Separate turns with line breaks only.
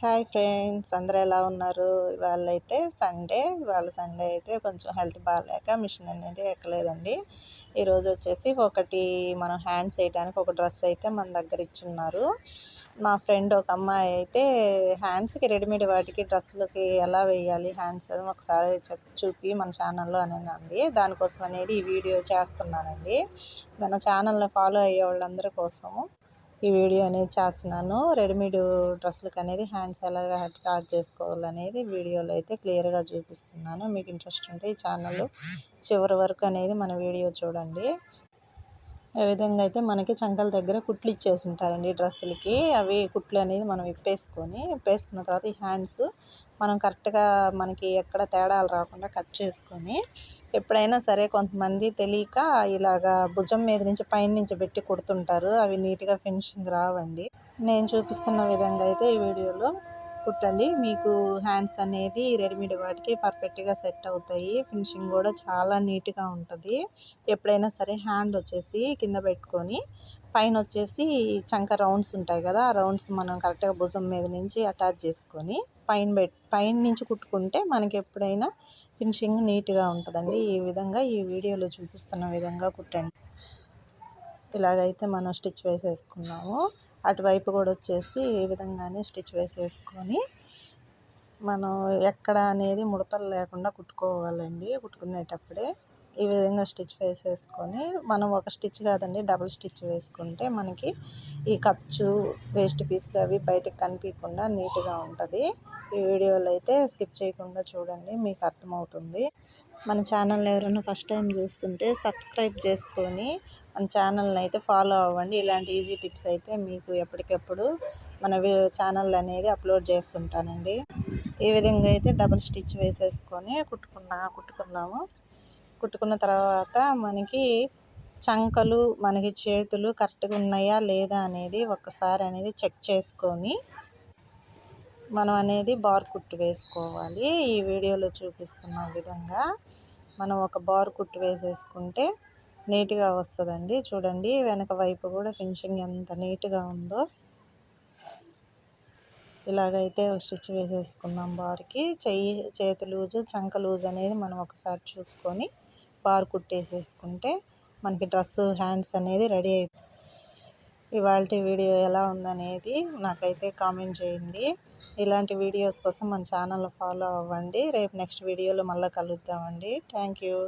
Hi friends, అందరూ ఎలా ఉన్నారు? ఇవాళ సండే అయితే కొంచెం హెల్త్ బాగాలేక మిషన్ అనేది ఎక్కలేదండి. ఈరోజు వచ్చేసి మనం హ్యాండ్స్ వేయడానికి ఒక డ్రెస్ అయితే మన దగ్గర ఇచ్చున్నారు. మా ఫ్రెండ్ ఒక అమ్మాయి అయితే హ్యాండ్స్కి రెడీమేడ్ వాటికి డ్రెస్సులకి ఎలా వేయాలి హ్యాండ్స్ అని ఒకసారి చూపి మన ఛానల్లో అని అంది. దానికోసం అనేది ఈ వీడియో చేస్తున్నానండి. మన ఛానల్ని ఫాలో అయ్యే వాళ్ళందరి కోసము ఈ వీడియో అనేది చేస్తున్నాను. రెడీమేడ్ డ్రెస్సులకు అనేది హ్యాండ్స్ ఎలాగ చార్జ్ చేసుకోవాలనేది వీడియోలో అయితే క్లియర్గా చూపిస్తున్నాను. మీకు ఇంట్రెస్ట్ ఉంటే ఈ ఛానల్ చివరి వరకు అనేది మన వీడియో చూడండి. ఈ విధంగా అయితే మనకి చంకల దగ్గర కుట్లు ఇచ్చేసి ఉంటారండి డ్రెస్సులకి. అవి కుట్లు అనేది మనం విప్పేసుకున్న తర్వాత ఈ హ్యాండ్స్ మనం కరెక్ట్గా మనకి ఎక్కడ తేడాలు రాకుండా కట్ చేసుకొని, ఎప్పుడైనా సరే కొంతమంది తెలియక ఇలాగా భుజం మీద నుంచి పైన నుంచి పెట్టి కుడుతుంటారు. అవి నీట్గా ఫినిషింగ్ రావండి. నేను చూపిస్తున్న విధంగా అయితే ఈ వీడియోలో కుట్టండి. మీకు హ్యాండ్స్ అనేది రెడీమేడ్ వాటికి పర్ఫెక్ట్గా సెట్ అవుతాయి. ఫినిషింగ్ కూడా చాలా నీట్గా ఉంటుంది. ఎప్పుడైనా సరే హ్యాండ్ వచ్చేసి కింద పెట్టుకొని పైన వచ్చేసి చంక రౌండ్స్ ఉంటాయి కదా, ఆ రౌండ్స్ మనం కరెక్ట్గా భుజం మీద నుంచి అటాచ్ చేసుకొని పైన నుంచి కుట్టుకుంటే మనకి ఎప్పుడైనా ఫినిషింగ్ నీట్గా ఉంటుందండి. ఈ విధంగా ఈ వీడియోలో చూపిస్తున్న విధంగా కుట్టండి. ఇలాగైతే మనం స్టిచ్ వేసేసుకున్నాము. అటువైపు కూడా వచ్చేసి ఈ విధంగానే స్టిచ్ వేసేసుకొని మనం ఎక్కడ అనేది ముడతలు లేకుండా కుట్టుకోవాలండి. కుట్టుకునేటప్పుడే ఈ విధంగా స్టిచ్ వేసేసుకొని మనం ఒక స్టిచ్ కాదండి, డబుల్ స్టిచ్ వేసుకుంటే మనకి ఈ ఖర్చు వేస్ట్ పీస్లు అవి బయటకు కనిపించకుండా నీట్గా ఉంటుంది. ఈ వీడియోలో అయితే స్కిప్ చేయకుండా చూడండి, మీకు అర్థమవుతుంది. మన ఛానల్ని ఎవరైనా ఫస్ట్ టైం చూస్తుంటే సబ్స్క్రైబ్ చేసుకొని మన ఛానల్ని అయితే ఫాలో అవ్వండి. ఇలాంటి ఈజీ టిప్స్ అయితే మీకు ఎప్పటికప్పుడు మన ఛానల్ అనేది అప్లోడ్ చేస్తుంటానండి. ఈ విధంగా అయితే డబుల్ స్టిచ్ వేసేసుకొని కుట్టుకుందాము. కుట్టుకున్న తర్వాత మనకి చంకలు మనకి చేతులు కరెక్ట్గా ఉన్నాయా లేదా అనేది ఒక్కసారి అనేది చెక్ చేసుకొని మనం అనేది బార్ కుట్టు వేసుకోవాలి. ఈ వీడియోలో చూపిస్తున్న విధంగా మనం ఒక బార్ కుట్టు వేసేసుకుంటే నీట్గా వస్తుందండి. చూడండి, వెనక వైపు కూడా ఫినిషింగ్ ఎంత నీట్గా ఉందో. ఇలాగైతే స్టిచ్ వేసేసుకున్నాం. బార్కి చేతి లూజు చంక లూజ్ అనేది మనం ఒకసారి చూసుకొని బార్ కుట్టేసేసుకుంటే మనకి డ్రెస్సు హ్యాండ్స్ అనేది రెడీ అయిపోయింది. ఇవాల్టి వీడియో ఎలా ఉందనేది నాకైతే కామెంట్ చేయండి. ఇలాంటి వీడియోస్ కోసం మన ఛానల్ ఫాలో అవ్వండి. రేపు నెక్స్ట్ వీడియోలో మళ్ళీ కలుద్దామండి. Thank you.